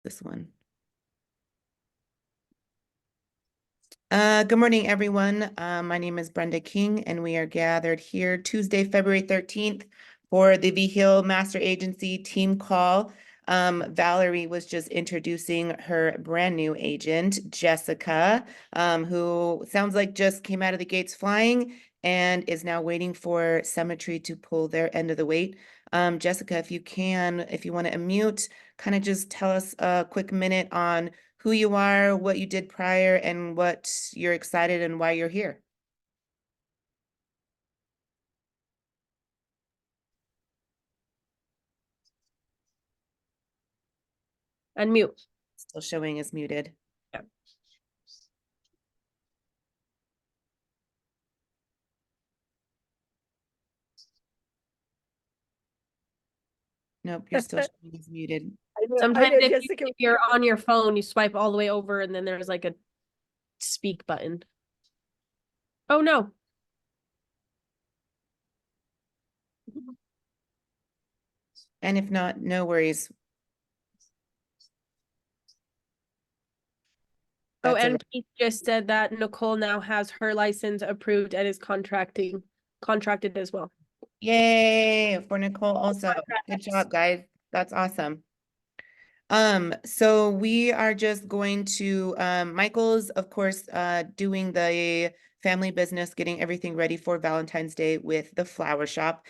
This one. Good morning, everyone. My name is Brenda King, and we are gathered here Tuesday, February 13th for the Vigil Master Agency team call. Valerie was just introducing her brand new agent, Jessica, who sounds like just came out of the gates flying and is now waiting for Cemetery to pull their end of the weight. Jessica, if you want to unmute, kind of just tell us a quick minute on who you are, what you did prior, and what you're excited and why you're here. Unmute. Still showing as muted. Yeah. Nope, you're still showing as muted. Sometimes if you're on your phone, you swipe all the way over and then there's like a speak button. Oh no. And if not, no worries. Oh, That's and Keith just said that Nicole now has her license approved and is contracted as well. Yay for Nicole also. Good job, guys. That's awesome. So we are just going to Michael's, of course, doing the family business, getting everything ready for Valentine's Day with the flower shop.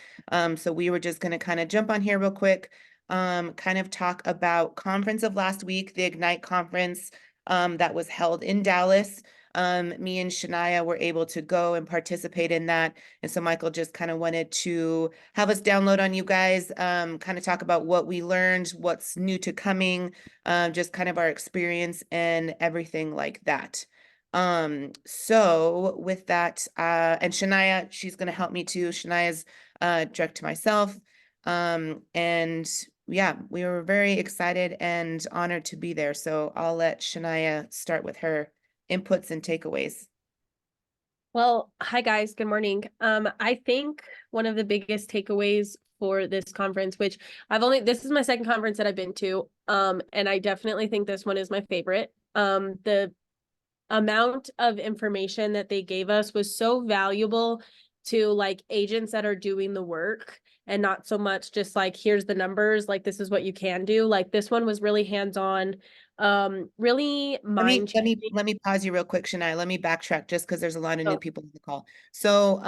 So we were just going to kind of jump on here real quick, kind of talk about conference of last week, the Ignite conference that was held in Dallas. Me and Shania were able to go and participate in that. And so Michael just kind of wanted to have us download on you guys, kind of talk about what we learned, what's new to coming, just kind of our experience and everything like that. So with that, and Shania, she's going to help me too. Shania's direct to myself. And yeah, we were very excited and honored to be there. So I'll let Shania start with her inputs and takeaways. Well, hi guys, good morning. I think one of the biggest takeaways for this conference, which this is my second conference that I've been to, and I definitely think this one is my favorite. The amount of information that they gave us was so valuable to like agents that are doing the work and not so much just like, here's the numbers, like this is what you can do. Like this one was really hands-on, really Let me pause you real quick, Shania. Let me backtrack just because there's a lot of new people on the call. So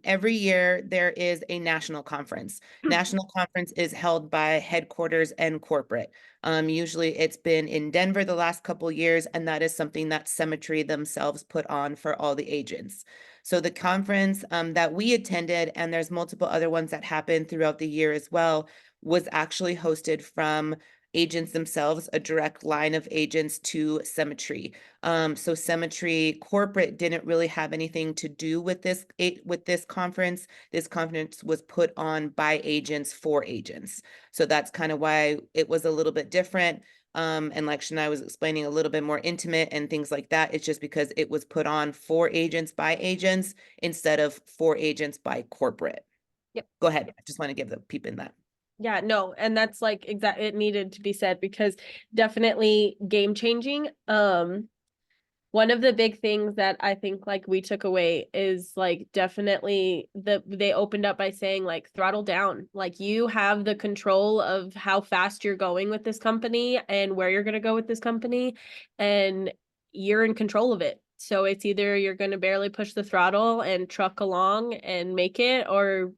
every year there is a national conference. National conference is held by headquarters and corporate. Usually it's been in Denver the last couple years, and that is something that Cemetery themselves put on for all the agents. So the conference that we attended, and there's multiple other ones that happen throughout the year as well, was actually hosted from agents themselves, a direct line of agents to Cemetery. So Cemetery corporate didn't really have anything to do with this conference. This conference was put on by agents for agents. So that's kind of why it was a little bit different. And like Shania was explaining, a little bit more intimate and things like that. It's just because it was put on for agents by agents instead of for agents by corporate. Yep. Go ahead. I just want to give the peep in that. Yeah, no, and that's like it needed to be said because definitely game changing. One of the big things that I think like we took away is like definitely they opened up by saying like throttle down. Like you have the control of how fast you're going with this company and where you're going to go with this company, and you're in control of it. So it's either you're going to barely push the throttle and truck along and make it, or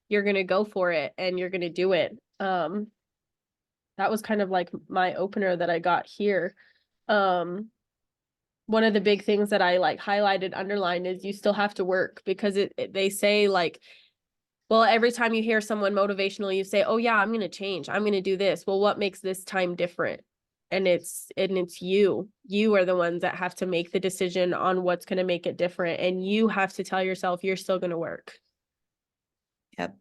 you're going to go for it and you're going to do it. That was kind of like my opener that I got here. One of the big things that I like highlighted, underlined is you still have to work because they say like, well, every time you hear someone motivational, you say, oh yeah, I'm going to change. I'm going to do this. Well, what makes this time different? And it's you are the ones that have to make the decision on what's going to make it different. And you have to tell yourself you're still going to work. Yep.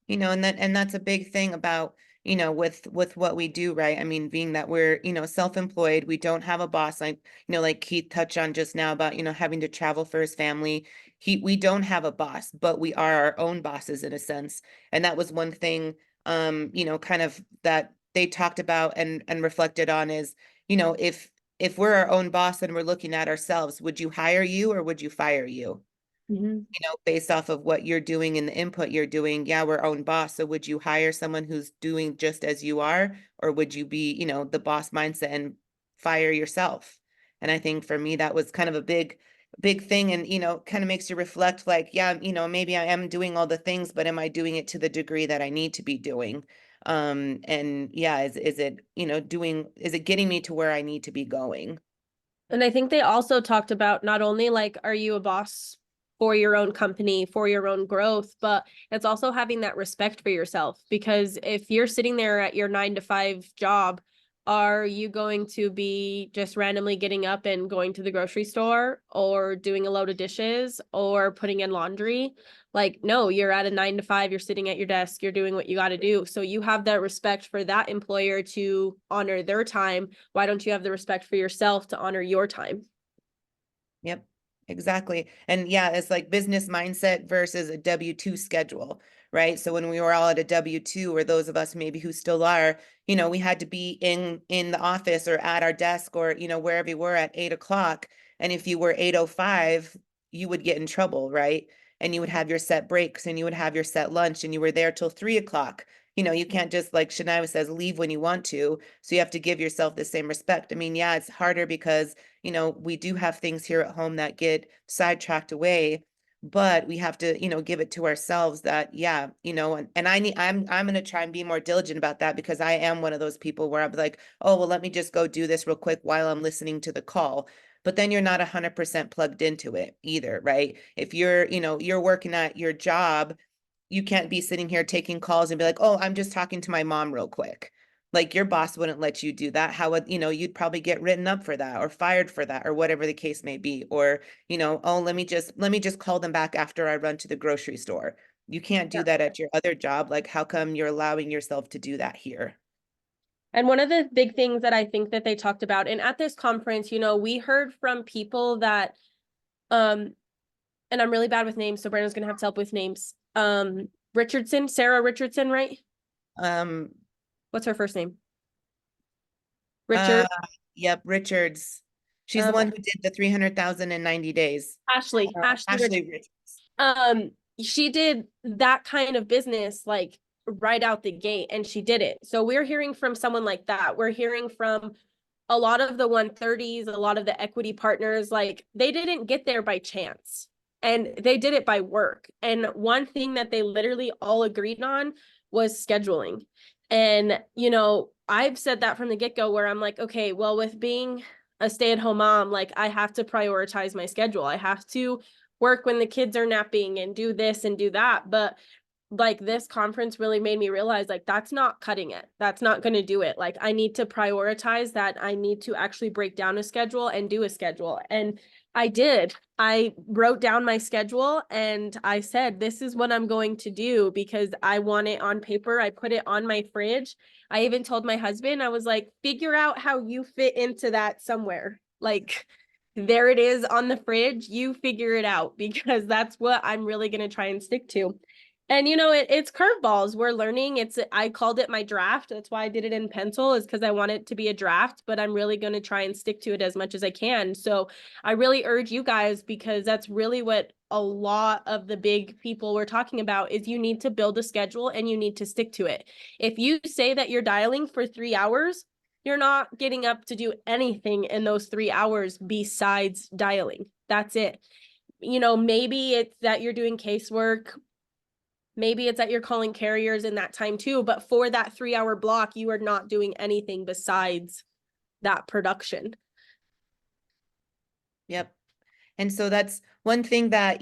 And that's a big thing about, with what we do, right? I mean, being that we're, self-employed, we don't have a boss, like, like Keith touched on just now about, having to travel for his family. We don't have a boss, but we are our own bosses in a sense. And that was one thing, kind of that they talked about and reflected on is, if we're our own boss and we're looking at ourselves, would you hire you or would you fire you? Mhm. Based off of what you're doing and the input you're doing, yeah, we're own boss. So would you hire someone who's doing just as you are, or would you be, the boss mindset and fire yourself? And I think for me, that was kind of a big thing. And, kind of makes you reflect like, yeah, maybe I am doing all the things, but am I doing it to the degree that I need to be doing? And yeah, is it, is it getting me to where I need to be going? And I think they also talked about not only like, are you a boss for your own company, for your own growth, but it's also having that respect for yourself. Because if you're sitting there at your 9 to 5 job, are you going to be just randomly getting up and going to the grocery store or doing a load of dishes or putting in laundry? Like, no, you're at a 9 to 5, you're sitting at your desk, you're doing what you got to do. So you have that respect for that employer to honor their time. Why don't you have the respect for yourself to honor your time? Yep, exactly. And yeah, it's like business mindset versus a W-2 schedule, right? So when we were all at a W-2, or those of us maybe who still are, we had to be in the office or at our desk or, wherever we were at 8 o'clock. And if you were 8:05, you would get in trouble, right? And you would have your set breaks and you would have your set lunch and you were there till 3 o'clock. You can't just, like Shania says, leave when you want to. So you have to give yourself the same respect. I mean, yeah, it's harder because we do have things here at home that get sidetracked away, but we have to, give it to ourselves that, yeah, and I'm going to try and be more diligent about that because I am one of those people where I'm like, oh, well, let me just go do this real quick while I'm listening to the call. But then you're not 100% plugged into it either, right? If you're, you're working at your job, you can't be sitting here taking calls and be like, oh, I'm just talking to my mom real quick. Like your boss wouldn't let you do that. How would, you'd probably get written up for that or fired for that or whatever the case may be. Or, oh, let me just call them back after I run to the grocery store. You can't do that at your other job. Like, how come you're allowing yourself to do that here? And one of the big things that I think that they talked about, and at this conference, we heard from people that, um, and I'm really bad with names, so Brandon's gonna have to help with names. Richardson, Sarah Richardson, right? Um, What's her first name? uh, Richard. yep, Richards. She's the one Okay. who did the 300,000 in 90 days. Ashley Richards. Ashley Richards. Um, she did that kind of business like right out the gate, and she did it. So we're hearing from someone like that. We're hearing from a lot of the 130s, a lot of the equity partners, like they didn't get there by chance and they did it by work. And one thing that they literally all agreed on was scheduling. And, I've said that from the get go where I'm like, okay, well, with being a stay at home mom, like I have to prioritize my schedule. I have to work when the kids are napping and do this and do that. But like this conference really made me realize like that's not cutting it. That's not going to do it. Like I need to prioritize that. I need to actually break down a schedule and do a schedule. And I did. I wrote down my schedule and I said, this is what I'm going to do because I want it on paper. I put it on my fridge. I even told my husband, I was like, figure out how you fit into that somewhere. Like, there it is on the fridge. You figure it out because that's what I'm really going to try and stick to. And it's curveballs. We're learning. I called it my draft. That's why I did it in pencil, is because I want it to be a draft, but I'm really going to try and stick to it as much as I can. So I really urge you guys, because that's really what a lot of the big people we're talking about is you need to build a schedule and you need to stick to it. If you say that you're dialing for 3 hours, you're not getting up to do anything in those 3 hours besides dialing. That's it. Maybe it's that you're doing casework. Maybe it's that you're calling carriers in that time too, but for that 3 hour block, you are not doing anything besides that production. Yep. And so that's one thing that,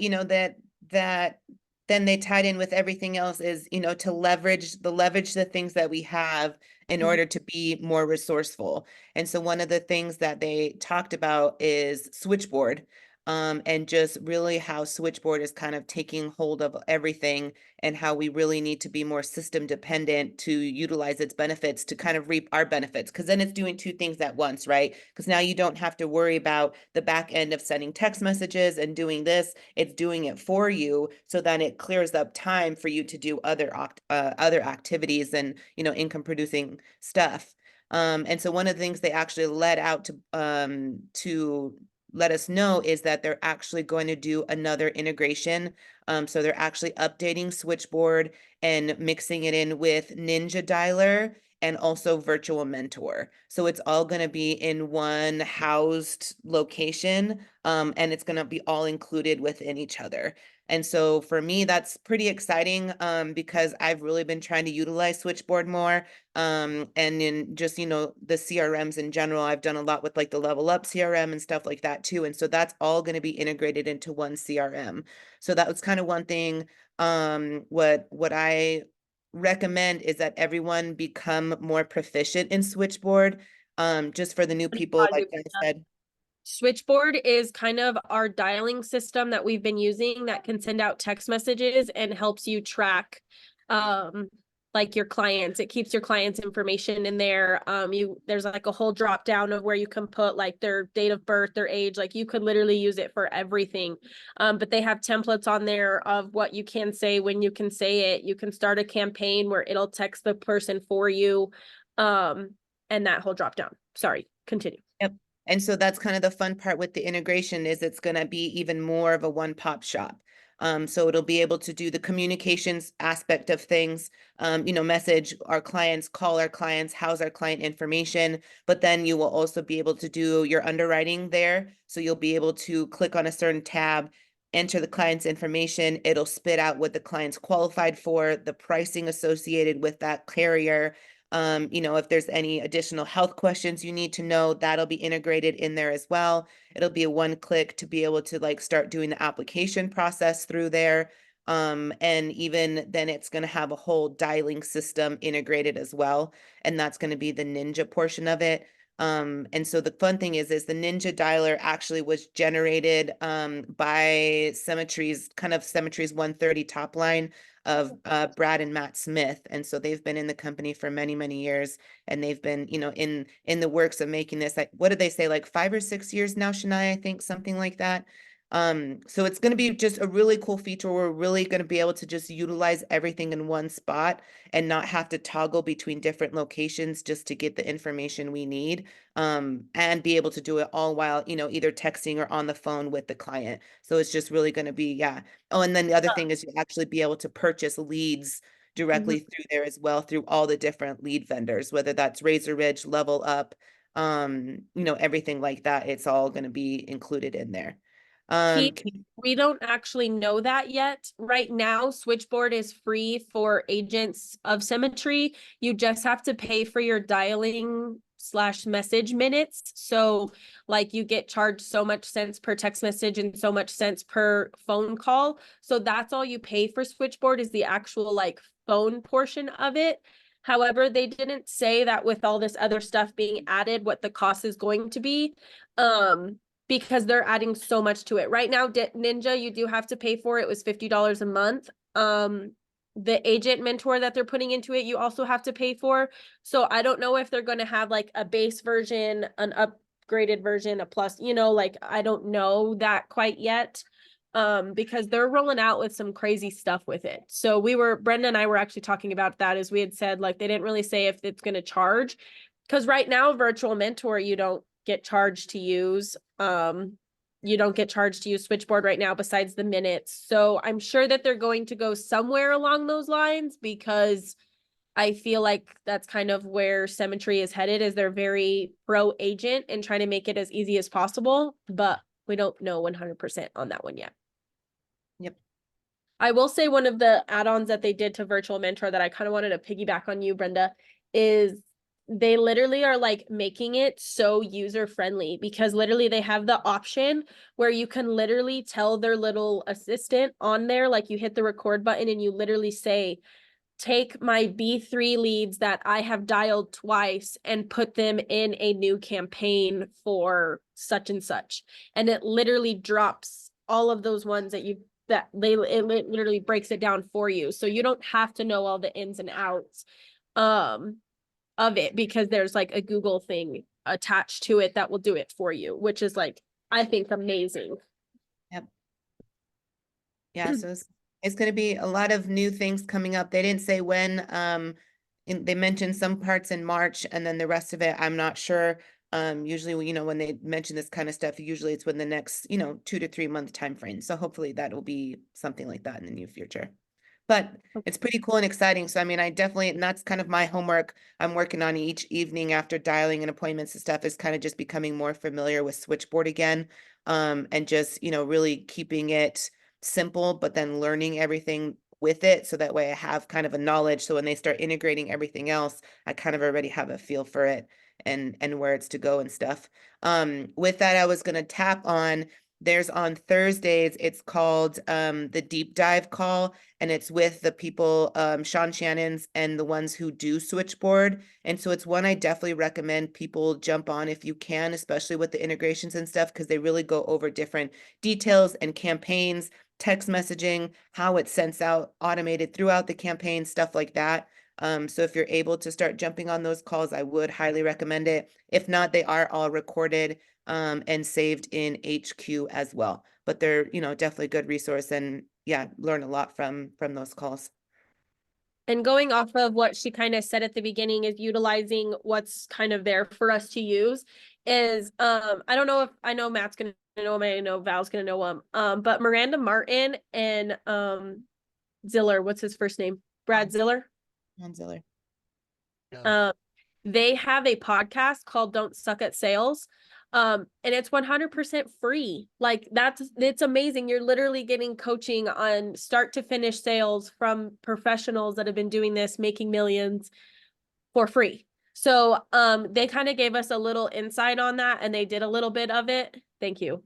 that then they tied in with everything else is, to leverage the things that we have in Mhm. order to be more resourceful. And so one of the things that they talked about is switchboard. and just really how Switchboard is kind of taking hold of everything and how we really need to be more system dependent to utilize its benefits to kind of reap our benefits. Because then it's doing two things at once, right? Because now you don't have to worry about the back end of sending text messages and doing this. It's doing it for you. So then it clears up time for you to do other activities and, income producing stuff. And so one of the things they actually let out to let us know is that they're actually going to do another integration. So they're actually updating Switchboard and mixing it in with Ninja Dialer and also Virtual Mentor. So it's all going to be in one housed location, and it's going to be all included within each other. And so for me, that's pretty exciting, because I've really been trying to utilize Switchboard more. And in just, the CRMs in general, I've done a lot with like the Level Up CRM and stuff like that too. And so that's all going to be integrated into one CRM. So that was kind of one thing. What I recommend is that everyone become more proficient in Switchboard. Just for the new people, like I said. Switchboard is kind of our dialing system that we've been using that can send out text messages and helps you track like your clients. It keeps your clients' information in there. There's like a whole drop down of where you can put like their date of birth, their age, like you could literally use it for everything. But they have templates on there of what you can say, when you can say it. You can start a campaign where it'll text the person for you. And that whole drop down. Sorry, continue. Yep. And so that's kind of the fun part with the integration is it's going to be even more of a one-pop shop. So it'll be able to do the communications aspect of things, message our clients, call our clients, house our client information, but then you will also be able to do your underwriting there. So you'll be able to click on a certain tab, enter the client's information. It'll spit out what the client's qualified for, the pricing associated with that carrier. If there's any additional health questions you need to know, that'll be integrated in there as well. It'll be a one click to be able to like start doing the application process through there. And even then it's going to have a whole dialing system integrated as well. And that's going to be the Ninja portion of it. And so the fun thing is the Ninja Dialer actually was generated by Symmetry's 130 top line of Brad and Matt Smith. And so they've been in the company for many, many years. And they've been, in the works of making this, like, what did they say, like 5 or 6 years now, Shania, I think, something like that. So it's going to be just a really cool feature. We're really going to be able to just utilize everything in one spot and not have to toggle between different locations just to get the information we need, and be able to do it all while, either texting or on the phone with the client. So it's just really going to be, yeah. Oh, and then the other thing is you actually be able to purchase leads directly through there as well, through all the different lead vendors, whether that's Razor Ridge, Level Up, everything like that. It's all going to be included in there. We don't actually know that yet. Right now, Switchboard is free for agents of Symmetry. You just have to pay for your dialing / message minutes. So like you get charged so much cents per text message and so much cents per phone call. So that's all you pay for Switchboard is the actual like phone portion of it. However, they didn't say that with all this other stuff being added, what the cost is going to be. Because they're adding so much to it. Right now, Ninja, you do have to pay for it. It was $50 a month. The agent mentor that they're putting into it, you also have to pay for. So I don't know if they're going to have like a base version, an upgraded version, a plus, like I don't know that quite yet. Because they're rolling out with some crazy stuff with it. So Brenda and I were actually talking about that as we had said, like they didn't really say if it's going to charge. Because right now, Virtual Mentor, you don't get charged to use. You don't get charged to use Switchboard right now besides the minutes. So I'm sure that they're going to go somewhere along those lines because I feel like that's kind of where Symmetry is headed, is they're very pro agent and trying to make it as easy as possible, but we don't know 100% on that one yet. Yep. I will say one of the add-ons that they did to Virtual Mentor that I kind of wanted to piggyback on you, Brenda, is they literally are like making it so user friendly because literally they have the option where you can literally tell their little assistant on there, like you hit the record button and you literally say, take my B3 leads that I have dialed twice and put them in a new campaign for such and such. And it literally drops all of those ones that it literally breaks it down for you. So you don't have to know all the ins and outs of it, because there's like a Google thing attached to it that will do it for you, which is like, I think, amazing. Yep. Yeah, so it's going to be a lot of new things coming up. They didn't say when. They mentioned some parts in March, and then the rest of it, I'm not sure. Usually, you know, when they mention this kind of stuff, usually it's within the next, you know, 2 to 3 month time frame. So hopefully that will be something like that in the near future. But it's pretty cool and exciting. So I mean, I definitely, and that's kind of my homework I'm working on each evening after dialing and appointments and stuff, is kind of just becoming more familiar with Switchboard again. And just, you know, really keeping it simple, but then learning everything with it. So that way I have kind of a knowledge. So when they start integrating everything else, I kind of already have a feel for it and where it's to go and stuff. With that, I was gonna tap on, there's on Thursdays, it's called the deep dive call, and it's with the people, Sean Shannon's and the ones who do Switchboard. And so it's one I definitely recommend people jump on if you can, especially with the integrations and stuff, because they really go over different details and campaigns, text messaging, how it's sent out automated throughout the campaign, stuff like that. So if you're able to start jumping on those calls, I would highly recommend it. If not, they are all recorded and saved in HQ as well. But they're, you know, definitely a good resource, and yeah, learn a lot from those calls. And going off of what she kind of said at the beginning, is utilizing what's kind of there for us to use. Is I don't know if I know Matt's gonna know him, I know Val's gonna know him. But Miranda Martin and Ziller, what's his first name? Brad Ziller. Ziller. Um, they have a podcast called Don't Suck at Sales. And it's 100% free. Like, it's amazing. You're literally getting coaching on start to finish sales from professionals that have been doing this, making millions for free. So they kind of gave us a little insight on that, and they did a little bit of it. Thank you.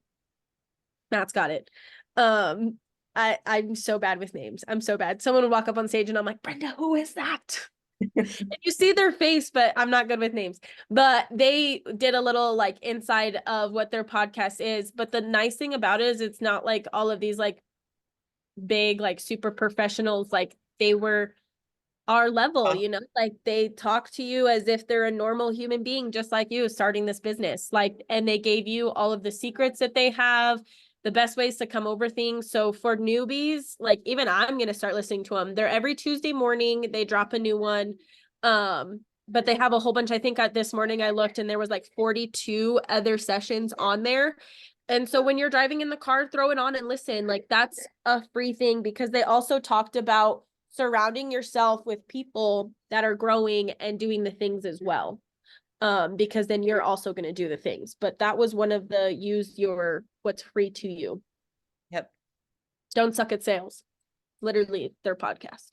Matt's got it. I'm so bad with names. I'm so bad. Someone would walk up on stage and I'm like, Brenda, who is that? And you see their face, but I'm not good with names. But they did a little like inside of what their podcast is. But the nice thing about it is it's not like all of these like big, like super professionals. Like, they were our level, you know, like they talk to you as if they're a normal human being, just like you, starting this business. Like, and they gave you all of the secrets that they have, the best ways to come over things. So for newbies, like, even I'm going to start listening to them. They're every Tuesday morning. They drop a new one. But they have a whole bunch. I think this morning I looked and there was like 42 other sessions on there. And so when you're driving in the car, throw it on and listen. Like, that's a free thing, because they also talked about surrounding yourself with people that are growing and doing the things as well. Because then you're also going to do the things. But that was one of the use your what's free to you. Yep. Don't Suck at Sales. Literally their podcast.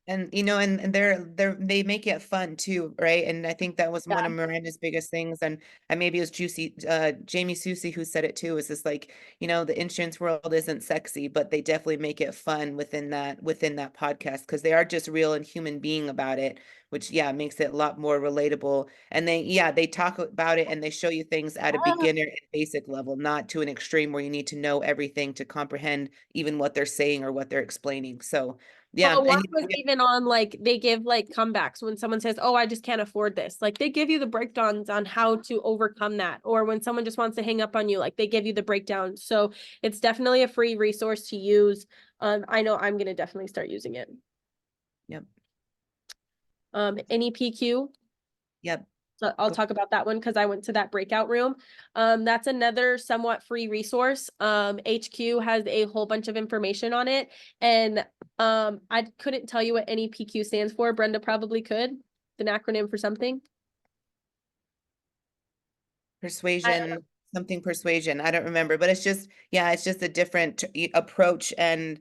And you know, and they make it fun too, right? And I think that was one of Miranda's biggest things. And maybe it was Jamie Susie who said it too, is this like, you know, the insurance world isn't sexy, but they definitely make it fun within that podcast, because they are just real and human being about it, which yeah, makes it a lot more relatable. And they talk about it and they show you things at a beginner and basic level, not to an extreme where you need to know everything to comprehend even what they're saying or what they're explaining. So yeah, Well, one and was even on like, they give like comebacks when someone says, oh, I just can't afford this. Like, they give you the breakdowns on how to overcome that. Or when someone just wants to hang up on you, like, they give you the breakdown. So it's definitely a free resource to use. I know I'm going to definitely start using it. Yep. NEPQ. Yep. So I'll talk about that one because I went to that breakout room. That's another somewhat free resource. HQ has a whole bunch of information on it. And I couldn't tell you what NEPQ stands for. Brenda probably could. An acronym for something. Persuasion, something persuasion. I don't remember, but it's just, yeah, it's just a different approach and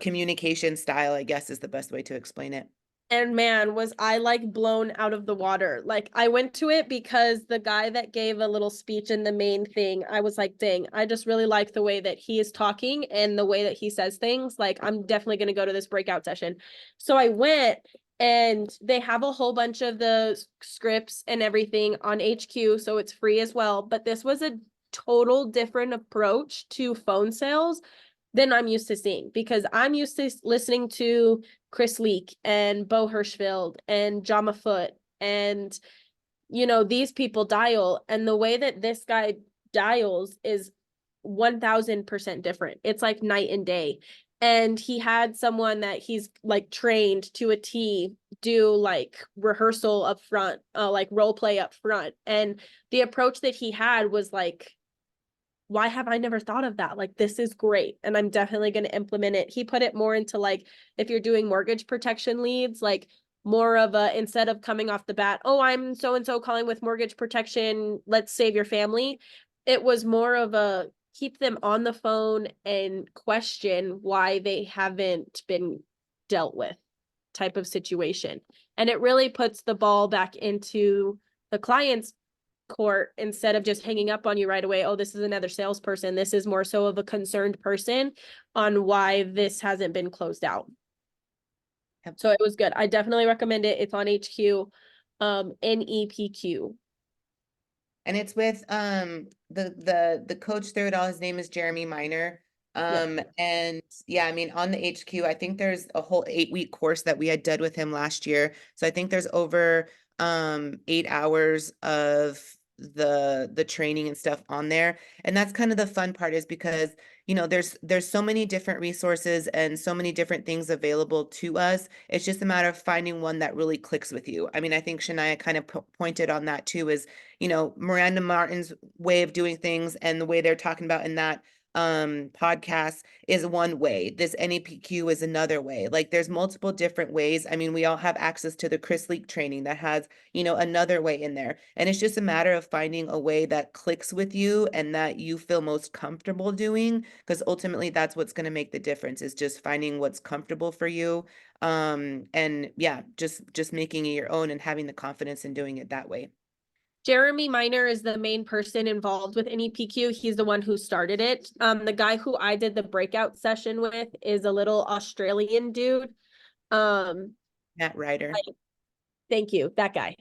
communication style, I guess is the best way to explain it. And man, was I like blown out of the water. Like I went to it because the guy that gave a little speech in the main thing, I was like, dang, I just really like the way that he is talking and the way that he says things. Like I'm definitely going to go to this breakout session. So I went, and they have a whole bunch of the scripts and everything on HQ, so it's free as well. But this was a total different approach to phone sales than I'm used to seeing, because I'm used to listening to Chris Leak and Bo Hirschfeld and Jama Foot and these people dial, and the way that this guy dials is 1000% different. It's like night and day. And he had someone that he's like trained to a T do like rehearsal up front, like role play up front. And the approach that he had was like, why have I never thought of that? Like, this is great. And I'm definitely going to implement it. He put it more into like, if you're doing mortgage protection leads, like more of a, instead of coming off the bat, oh, I'm so and so calling with mortgage protection, let's save your family. It was more of a keep them on the phone and question why they haven't been dealt with type of situation. And it really puts the ball back into the client's court instead of just hanging up on you right away. Oh, this is another salesperson. This is more so of a concerned person on why this hasn't been closed out. Yep. So it was good. I definitely recommend it. It's on HQ, NEPQ. And it's with the coach through it all. His name is Jeremy Miner. Yep. And yeah, I mean, on the HQ, I think there's a whole 8-week course that we had done with him last year. So I think there's over 8 hours of the training and stuff on there. And that's kind of the fun part, is because there's so many different resources and so many different things available to us. It's just a matter of finding one that really clicks with you. I mean, I think Shania kind of pointed on that too, is Miranda Martin's way of doing things and the way they're talking about in that podcast is one way. This NEPQ is another way. Like there's multiple different ways. I mean, we all have access to the Chris Leak training that has, another way in there. And it's just a matter of finding a way that clicks with you and that you feel most comfortable doing, because ultimately that's what's going to make the difference, is just finding what's comfortable for you. And yeah, just making it your own and having the confidence in doing it that way. Jeremy Miner is the main person involved with NEPQ. He's the one who started it. The guy who I did the breakout session with is a little Australian dude. Matt Ryder. Thank you, that guy.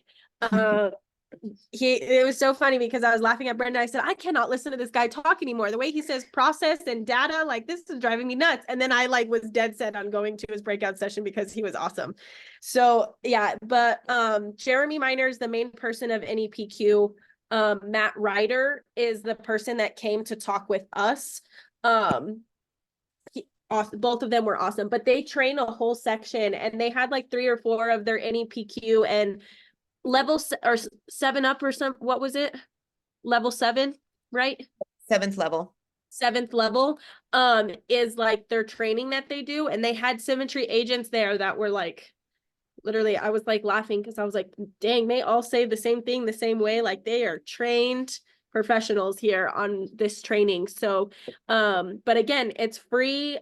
It was so funny because I was laughing at Brenda. I said, I cannot listen to this guy talk anymore. The way he says process and data, like this is driving me nuts. And then I like was dead set on going to his breakout session because he was awesome. So yeah, but Jeremy Miner is the main person of NEPQ. Matt Ryder is the person that came to talk with us. Both of them were awesome, but they train a whole section, and they had like 3 or 4 of their NEPQ and level or 7 up or some, what was it, level 7, right? 7th level. 7th level is like their training that they do, and they had symmetry agents there that were like, literally I was like laughing because I was like, dang, they all say the same thing the same way. Like they are trained professionals here on this training. So but again, it's free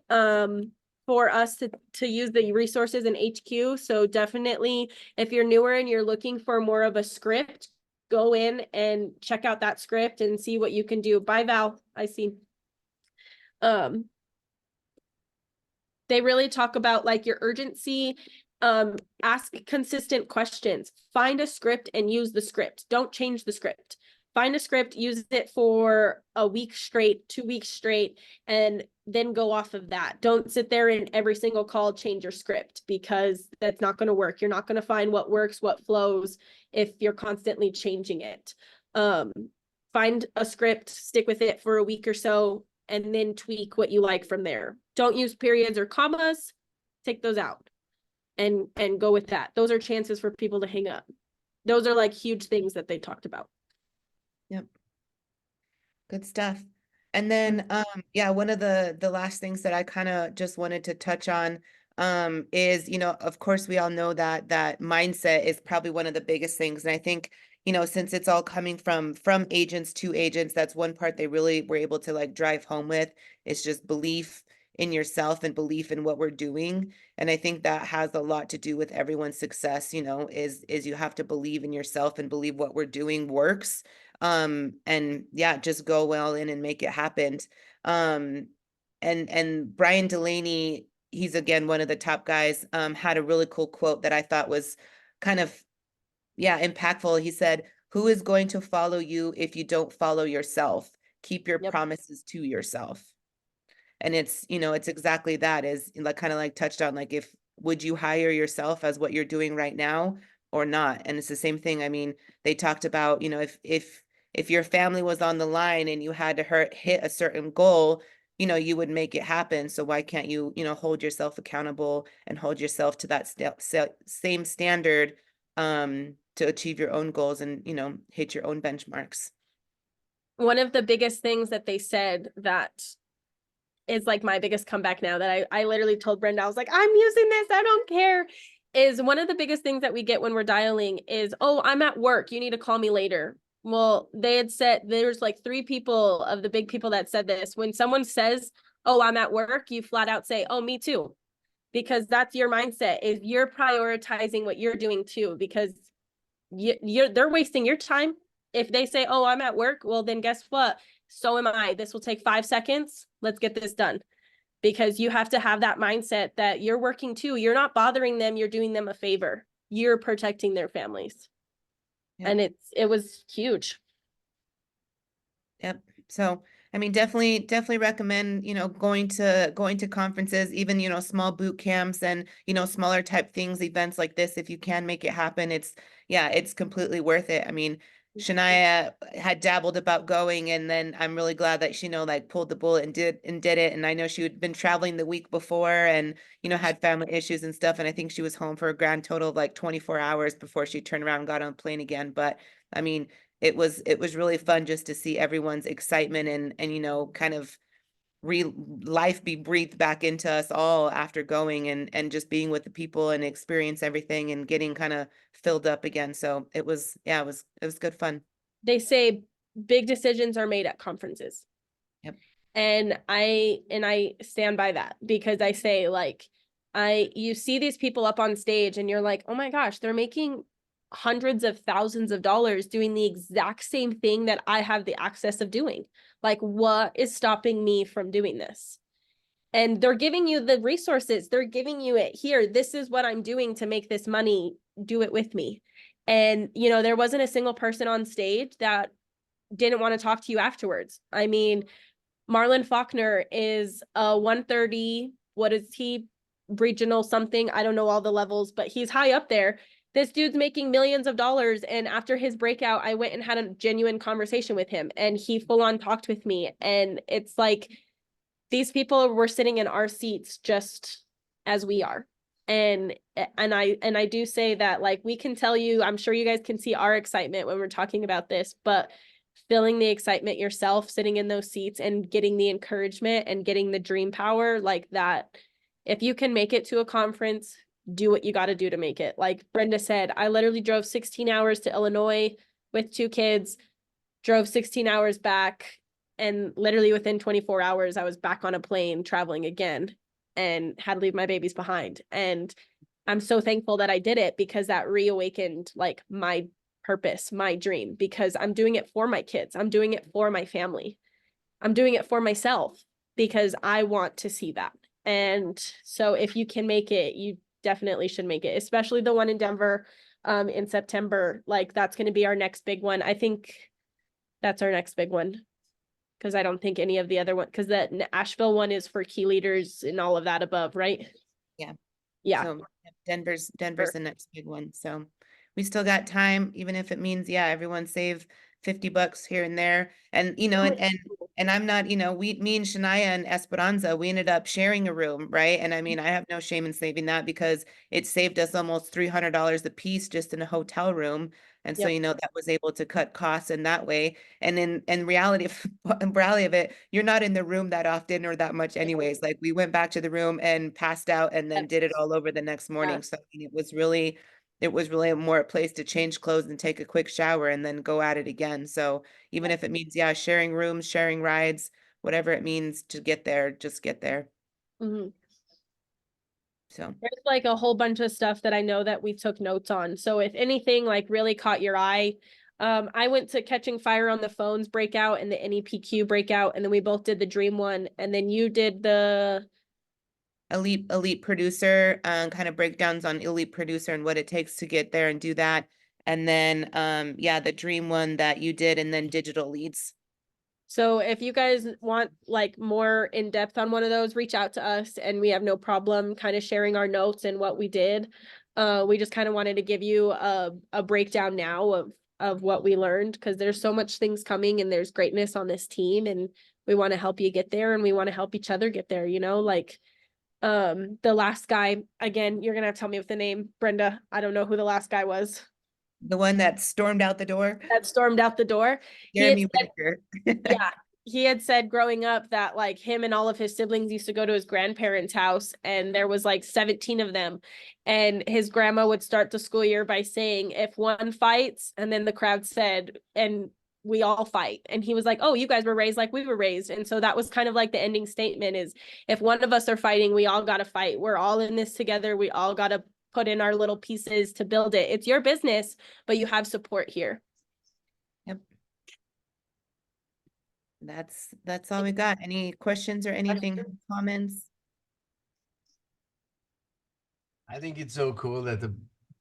for us to use the resources in HQ. So definitely, if you're newer and you're looking for more of a script, go in and check out that script and see what you can do. Bye, Val. I see. They really talk about like your urgency. Ask consistent questions. Find a script and use the script. Don't change the script. Find a script, use it for a week straight, 2 weeks straight, and then go off of that. Don't sit there and every single call change your script, because that's not going to work. You're not going to find what works, what flows, if you're constantly changing it. Find a script, stick with it for a week or so, and then tweak what you like from there. Don't use periods or commas. Take those out and go with that. Those are chances for people to hang up. Those are like huge things that they talked about. Yep. Good stuff. And then yeah, one of the last things that I kind of just wanted to touch on is, of course we all know that mindset is probably one of the biggest things. And I think, since it's all coming from agents to agents, that's one part they really were able to like drive home with. It's just belief in yourself and belief in what we're doing. And I think that has a lot to do with everyone's success, is you have to believe in yourself and believe what we're doing works. And yeah, just go well in and make it happen. Um, and Brian Delaney, he's again one of the top guys, had a really cool quote that I thought was kind of, yeah, impactful. He said, "Who is going to follow you if you don't follow yourself? Keep your Yep. promises to yourself." And it's exactly that, is like kind of like touched on, like, if would you hire yourself as what you're doing right now or not? And it's the same thing. I mean, they talked about, if your family was on the line and you had to hit a certain goal, you would make it happen. So why can't you, hold yourself accountable and hold yourself to that same standard, to achieve your own goals and, hit your own benchmarks. One of the biggest things that they said that is like my biggest comeback now, that I literally told Brenda, I was like, I'm using this, I don't care, is one of the biggest things that we get when we're dialing is, oh, I'm at work, you need to call me later. Well, they had said, there's like 3 people of the big people that said this. When someone says, oh, I'm at work, you flat out say, oh, me too. Because that's your mindset, is you're prioritizing what you're doing too, because they're wasting your time. If they say, oh, I'm at work, well, then guess what? So am I. This will take 5 seconds. Let's get this done. Because you have to have that mindset that you're working too. You're not bothering them. You're doing them a favor. You're protecting their families. Yep. And it was huge. Yep. So, I mean, definitely recommend, going to conferences, even, small boot camps and, smaller type things, events like this. If you can make it happen, yeah, it's completely worth it. I mean, Shania had dabbled about going, and then I'm really glad that she, like pulled the bullet and did it. And I know she had been traveling the week before and, had family issues and stuff. And I think she was home for a grand total of like 24 hours before she turned around and got on a plane again. But I mean, it was really fun just to see everyone's excitement and kind of re life be breathed back into us all after going and just being with the people and experience everything and getting kind of filled up again. So it was good fun. They say big decisions are made at conferences. Yep. And I stand by that, because I say, like, you see these people up on stage and you're like, oh my gosh, they're making hundreds of thousands of dollars doing the exact same thing that I have the access of doing. Like, what is stopping me from doing this? And they're giving you the resources, they're giving you it here. This is what I'm doing to make this money. Do it with me. And there wasn't a single person on stage that didn't want to talk to you afterwards. I mean, Marlon Faulkner is a 130, what is he, regional something, I don't know all the levels, but he's high up there. This dude's making millions of dollars, and after his breakout, I went and had a genuine conversation with him, and he full on talked with me. And it's like, these people were sitting in our seats just as we are. And I do say that, like, we can tell you, I'm sure you guys can see our excitement when we're talking about this, but feeling the excitement yourself, sitting in those seats and getting the encouragement and getting the dream power like that. If you can make it to a conference, do what you got to do to make it. Like Brenda said, I literally drove 16 hours to Illinois with 2 kids, drove 16 hours back, and literally within 24 hours, I was back on a plane traveling again and had to leave my babies behind. And I'm so thankful that I did it, because that reawakened like my purpose, my dream, because I'm doing it for my kids. I'm doing it for my family. I'm doing it for myself, because I want to see that. And so if you can make it, you definitely should make it, especially the one in Denver in September. Like, that's going to be our next big one. I think that's our next big one, because I don't think any of the other one, because the Asheville one is for key leaders and all of that above, right? Yeah. Yeah. So Denver's the next big one. So we still got time, even if it means, yeah, everyone save $50 here and there. And and I'm not, me and Shania and Esperanza, we ended up sharing a room, right? And I mean, I have no shame in saving that, because it saved us almost $300 a piece just in a hotel room. And so, Yep. that was able to cut costs in that way. And in reality of it, you're not in the room that often or that much anyways. Like, we went back to the room and passed out and then did it all over the next morning. So I mean, it was really more a place to change clothes and take a quick shower and then go at it again. So even if it means, yeah, sharing rooms, sharing rides, whatever it means to get there, just get there. Mhm. So There's like a whole bunch of stuff that I know that we took notes on. So if anything like really caught your eye, I went to Catching Fire on the Phones breakout and the NEPQ breakout, and then we both did the Dream one, and then you did the elite producer, kind of breakdowns on elite producer and what it takes to get there and do that. And then yeah, the dream one that you did, and then digital leads. So if you guys want like more in depth on one of those, reach out to us and we have no problem kind of sharing our notes and what we did. We just kind of wanted to give you a breakdown now of what we learned, because there's so much things coming and there's greatness on this team, and we want to help you get there and we want to help each other get there, you know, like the last guy, again, you're gonna have to tell me with the name, Brenda. I don't know who the last guy was The one that stormed out the door, that stormed out the door. He had Jeremy said, Whitaker. yeah, he had said growing up that like him and all of his siblings used to go to his grandparents' house, and there was like 17 of them. And his grandma would start the school year by saying, if one fights, and then the crowd said, and we all fight. And he was like, oh, you guys were raised like we were raised. And so that was kind of like the ending statement is, if one of us are fighting, we all got to fight. We're all in this together. We all got to put in our little pieces to build it. It's your business, but you have support here. Yep. That's all we got. Any questions or anything, comments? I think it's so cool that the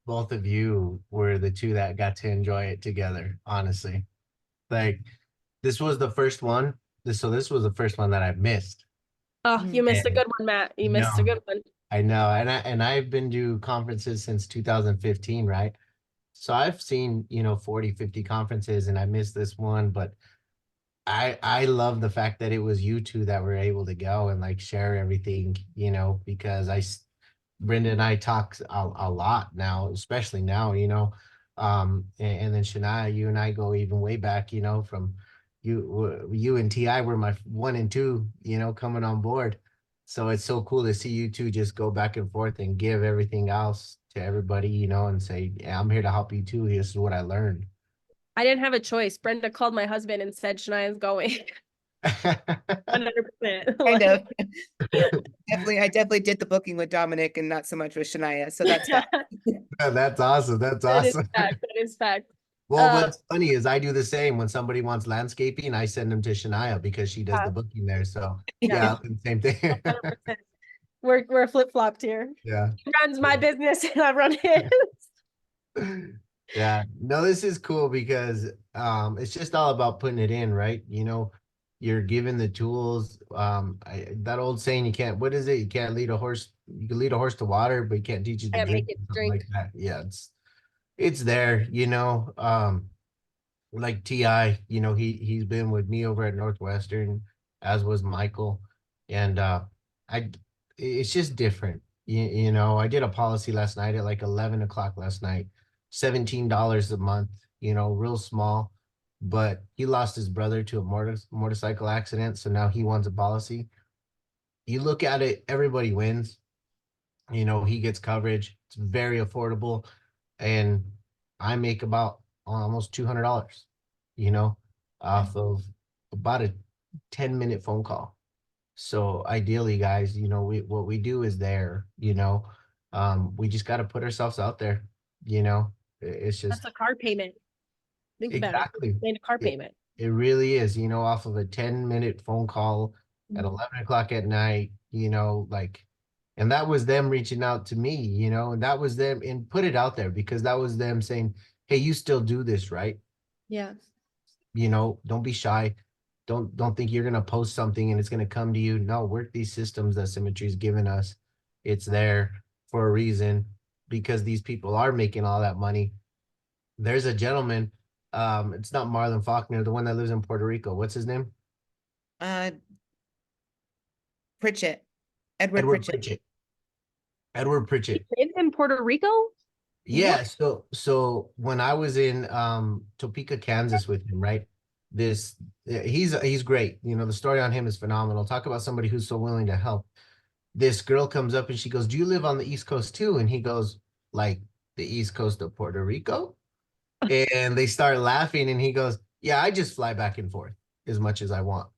both of you were the two that got to enjoy it together, honestly. Like this was the first one. This was the first one that I've missed. Oh, you missed a And good one, Matt. You missed a no, good one. I know. And I've been to conferences since 2015, right? So I've seen, 40, 50 conferences and I missed this one, but I love the fact that it was you two that were able to go and like share everything, because Brenda and I talk a lot now, especially now, and then Shania, you and I go even way back, from you and Ti were my 1 and 2, coming on board. So it's so cool to see you two just go back and forth and give everything else to everybody, and say, yeah, I'm here to help you too. This is what I learned. I didn't have a choice. Brenda called my husband and said Shania's going. 100%. Kind of. I definitely did the booking with Dominic and not so much with Shania. So that's Yeah, fact. That's awesome. That's that is awesome. fact. That is fact. Well, what's funny is I do the same when somebody wants landscaping, I send them to Shania because she does Yeah, the booking there. So yeah, yeah, same thing. 100%. We're flip-flopped here. Yeah. He runs my business and I run his. Yeah. No, this is cool because it's just all about putting it in, right? You're given the tools. That old saying, you can't, what is it? You can't lead a horse, you can lead a horse to water, but you can't teach it to Can't make drink, it something drink. like that. Yeah, it's there, like Ti, he's been with me over at Northwestern, as was Michael, and I, it's just different. I did a policy last night at like 11 o'clock last night, $17 a month. Real small, but he lost his brother to a motorcycle accident, so now he wants a policy. You look at it, everybody wins. He gets coverage. It's very affordable, and I make about almost $200, you know, off of about a 10-minute phone call. So ideally, guys, what we do is there, we just got to put ourselves out there, it's That's just a car payment. Think about it. exactly. Made a car It, payment. it really is, off of a 10-minute phone call at 11 o'clock at night, like, and that was them reaching out to me, and that was them and put it out there because that was them saying, hey, you still do this, right? Yeah. Don't be shy. Don't think you're gonna post something and it's gonna come to you. No, work these systems that Symmetry's given us. It's there for a reason because these people are making all that money. There's a gentleman, it's not Marlon Faulkner, the one that lives in Puerto Rico. What's his name? Uh, Pritchett, Edward Edward Pritchett. Pritchett. Edward He Pritchett. lives in Puerto Rico? Yeah, What? so when I was in Topeka, Kansas with him, right? This he's great. The story on him is phenomenal. Talk about somebody who's so willing to help. This girl comes up and she goes, "Do you live on the East Coast too?" And he goes, "Like the East Coast of Puerto Rico?" And they start laughing and he goes, "Yeah, I just fly back and forth as much as I want."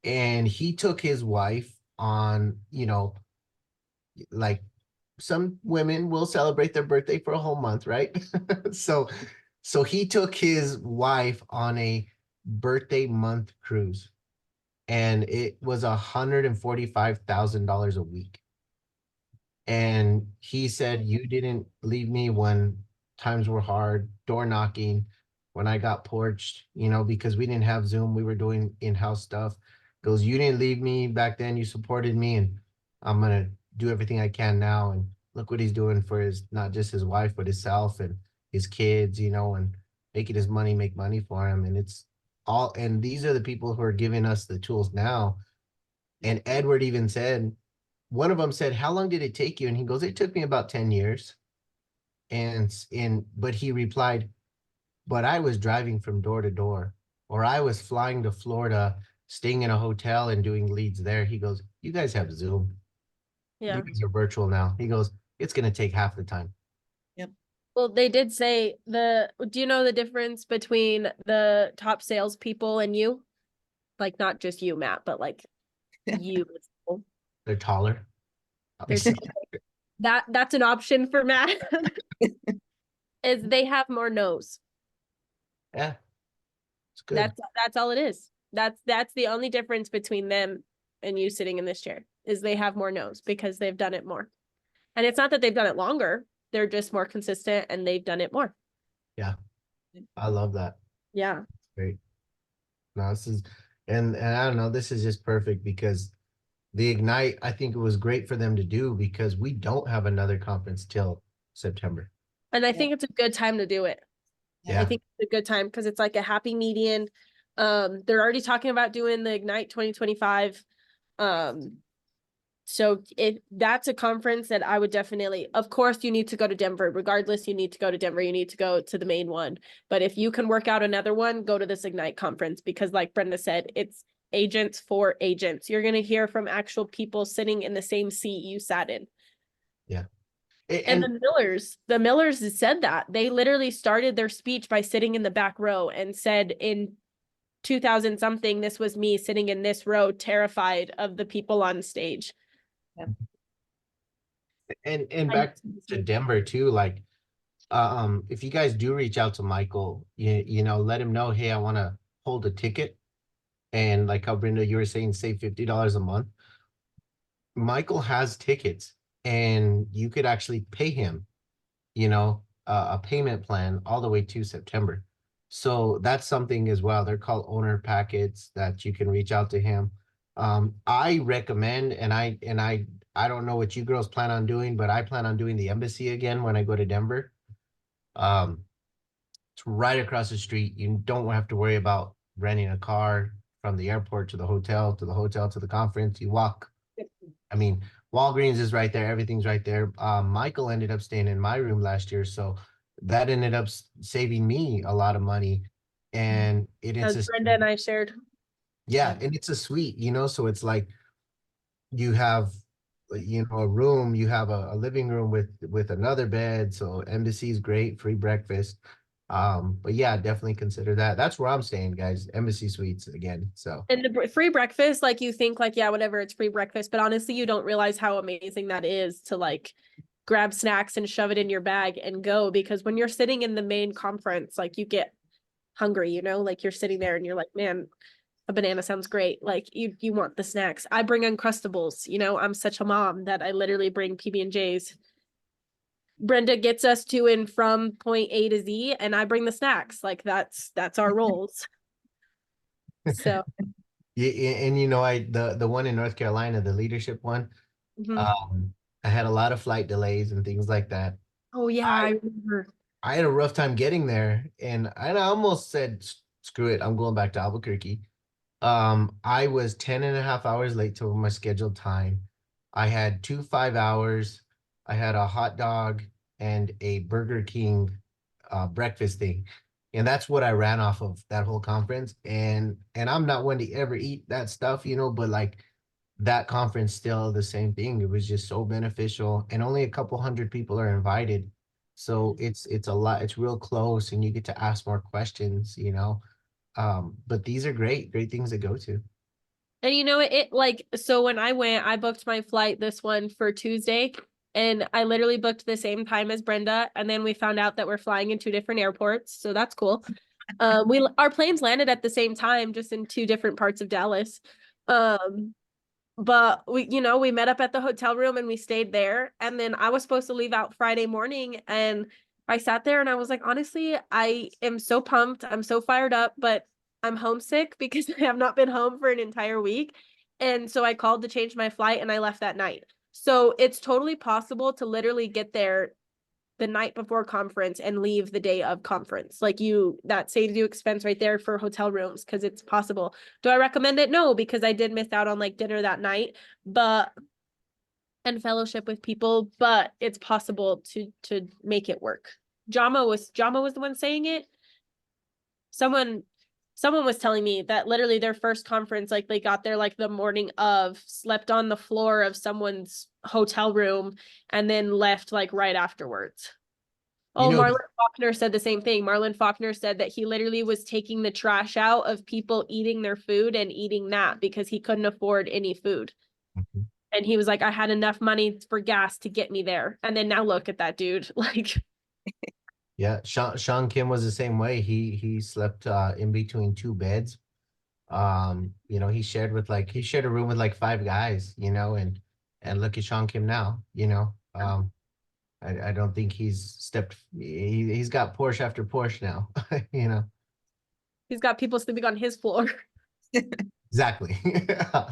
And he took his wife on, like some women will celebrate their birthday for a whole month, right? So he took his wife on a birthday month cruise, and it was $145,000 a week. And he said, "You didn't leave me when times were hard, door knocking, when I got porched, because we didn't have Zoom, we were doing in-house stuff." Goes, "You didn't leave me back then, you supported me, and I'm gonna do everything I can now." And look what he's doing for his, not just his wife, but himself and his kids, and making his money make money for him. And it's all, and these are the people who are giving us the tools now. And Edward even said, one of them said, "How long did it take you?" And he goes, "It took me about 10 years." But he replied, "But I was driving from door to door, or I was flying to Florida, staying in a hotel and doing leads there." He goes, "You guys have Zoom. Yeah. You guys are virtual now." He goes, "It's going to take half the time." Yep. Well, they did say do you know the difference between the top salespeople and you? Like, not just you, Matt, but like you. They're taller. There's that's an option for Matt. Is they have more nose. Yeah, it's good. That's all it is. That's the only difference between them and you sitting in this chair, is they have more nose because they've done it more. And it's not that they've done it longer, they're just more consistent and they've done it more. Yeah, I love that. Yeah. Great. No, this is, and I don't know, this is just perfect because the Ignite, I think it was great for them to do because we don't have another conference till September. And I think it's a good time to do it. Yeah. I think it's a good time because it's like a happy median. They're already talking about doing the Ignite 2025. So if that's a conference that I would definitely, of course, you need to go to Denver. Regardless, you need to go to Denver. You need to go to the main one. But if you can work out another one, go to this Ignite conference because, like Brenda said, it's agents for agents. You're going to hear from actual people sitting in the same seat you sat in. Yeah. And the Millers said that. They literally started their speech by sitting in the back row and said in 2000 something, this was me sitting in this row, terrified of the people on stage. and back to Denver too, like if you guys do reach out to Michael, let him know, hey, I want to hold a ticket. And like how Brenda, you were saying, save $50 a month. Michael has tickets and you could actually pay him, a payment plan all the way to September. So that's something as well. They're called owner packets that you can reach out to him. I recommend, and I don't know what you girls plan on doing, but I plan on doing the embassy again when I go to Denver. It's right across the street. You don't have to worry about renting a car from the airport to the hotel, to the hotel, to the conference. You walk. I mean, Walgreens is right there. Everything's right there. Michael ended up staying in my room last year, so that ended up saving me a lot of money. And it's As Brenda and I shared. Yeah, and it's a suite, so it's like you have, a room, you have a living room with another bed. So embassy is great, free breakfast. But yeah, definitely consider that. That's where I'm staying, guys. Embassy Suites again. So And the free breakfast, like you think like, yeah, whatever, it's free breakfast, but honestly, you don't realize how amazing that is to like grab snacks and shove it in your bag and go, because when you're sitting in the main conference, like you get hungry, like you're sitting there and you're like, man, a banana sounds great. Like you want the snacks. I bring Uncrustables, I'm such a mom that I literally bring PB&Js. Brenda gets us to and from point A to Z, and I bring the snacks. Like that's our roles. So yeah, and I the one in North Carolina, the leadership one, I had a lot of flight delays and things like that. Oh yeah, I remember. I had a rough time getting there, and I almost said, screw it, I'm going back to Albuquerque. I was 10 and a half hours late to my scheduled time. I had 5 hours. I had a hot dog and a Burger King breakfast thing. And that's what I ran off of that whole conference. And I'm not one to ever eat that stuff, but like that conference, still the same thing. It was just so beneficial, and only a couple hundred people are invited. So it's a lot, it's real close, and you get to ask more questions. But these are great things to go to. And you know, it like, so when I went, I booked my flight, this one for Tuesday, and I literally booked the same time as Brenda. And then we found out that we're flying in two different airports. So that's cool. Our planes landed at the same time, just in two different parts of Dallas. Um, but we met up at the hotel room and we stayed there. And then I was supposed to leave out Friday morning, and I sat there and I was like, honestly, I am so pumped. I'm so fired up, but I'm homesick because I have not been home for an entire week. And so I called to change my flight and I left that night. So it's totally possible to literally get there the night before conference and leave the day of conference. Like, that saves you expense right there for hotel rooms, because it's possible. Do I recommend it? No, because I did miss out on like dinner that night, but and fellowship with people, but it's possible to make it work. Jama was the one saying it. Someone was telling me that literally their first conference, like they got there like the morning of, slept on the floor of someone's hotel room, and then left like right afterwards. You Oh, know, Marlon Faulkner said the same thing. Marlon Faulkner said that he literally was taking the trash out of people eating their food and eating that because he couldn't afford any food. Mhm. And he was like, I had enough money for gas to get me there. And then now look at that dude. Like, Yeah, Sean Kim was the same way. He slept in between two beds. He shared a room with like five guys, and look at Sean Kim now, I don't think he's got Porsche after Porsche now, you know. he's got people sleeping on his floor. Exactly.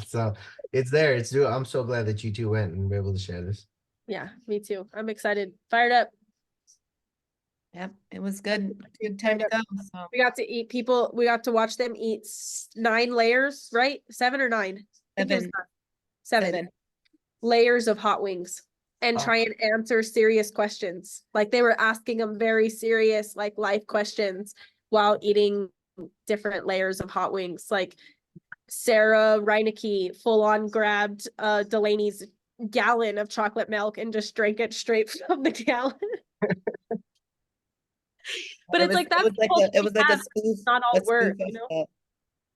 So it's there. I'm so glad that you two went and were able to share this. Yeah, me too. I'm excited. Fired up. Yep, it was good. Good time Fired to up. go. So We got to eat people. We got to watch them eat 9 layers, right? 7 or 9. I think it was 7, 7 7. layers of hot wings, and Oh, try and answer serious questions. Like, they were asking them very serious, like, life questions while eating different layers of hot wings. Like, Sarah Reinecke full on grabbed Delaney's gallon of chocolate milk and just drank it straight from the gallon. But It it's was like, it that's was the like culture a it we was like have. It's not a all spoof work, of you know? the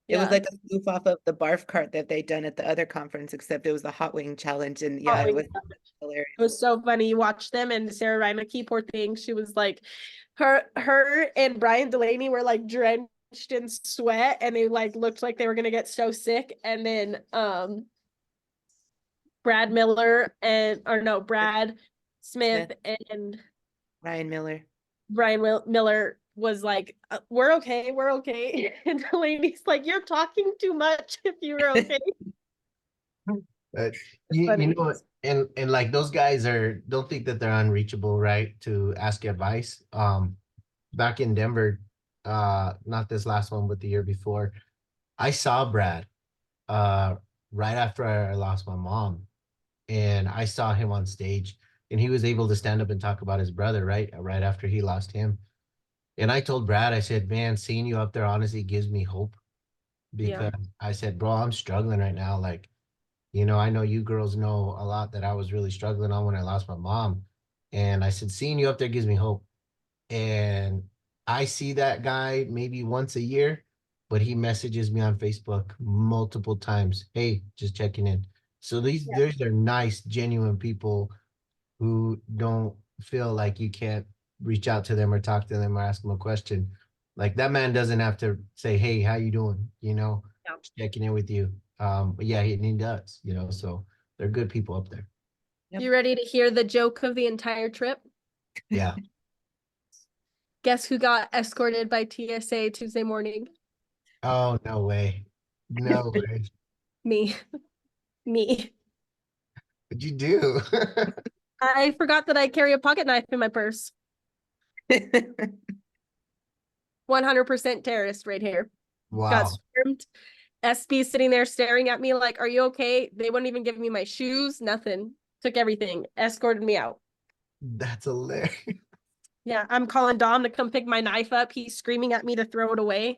it was Yeah. like a spoof off of the barf cart that they done at the other conference, except it was the hot wing challenge, and Hot yeah, it wings. was hilarious. It was so funny. You watch them, and Sarah Reinecke, poor thing, she was like, her and Brian Delaney were like drenched in sweat, and they like looked like they were gonna get so sick. And then Brad Miller Brad Smith Smith, and Ryan Miller. Miller was like, we're okay, we're okay. And Delaney's like, you're talking too much if you were okay. uh, It's you funny. know what? And like those guys don't think that they're unreachable, right? To ask advice. Back in Denver, not this last one, but the year before, I saw Brad uh right after I lost my mom, and I saw him on stage, and he was able to stand up and talk about his brother right after he lost him. And I told Brad, I said, man, seeing you up there honestly gives me hope, Yeah. because I said, bro, I'm struggling right now. Like, I know you girls know a lot that I was really struggling on when I lost my mom. And I said, seeing you up there gives me hope. And I see that guy maybe once a year, but he messages me on Facebook multiple times. Hey, just checking in. So these are nice, genuine people who don't feel like you can't reach out to them or talk to them or ask them a question. Like, that man doesn't have to say, "Hey, how you doing?" Yeah. Just checking in with you. But yeah, he does. So they're good people up there. Yep. You ready to hear the joke of the entire trip? Yeah. Guess who got escorted by TSA Tuesday morning? Oh, no way. No way. Me. Me. What'd you do? I forgot that I carry a pocket knife in my purse. 100% terrorist right here. Got Wow. swarmed. SB sitting there staring at me like, are you okay? They wouldn't even give me my shoes, nothing. Took everything, escorted me out. That's hilarious. Yeah, I'm calling Dom to come pick my knife up. He's screaming at me to throw it away.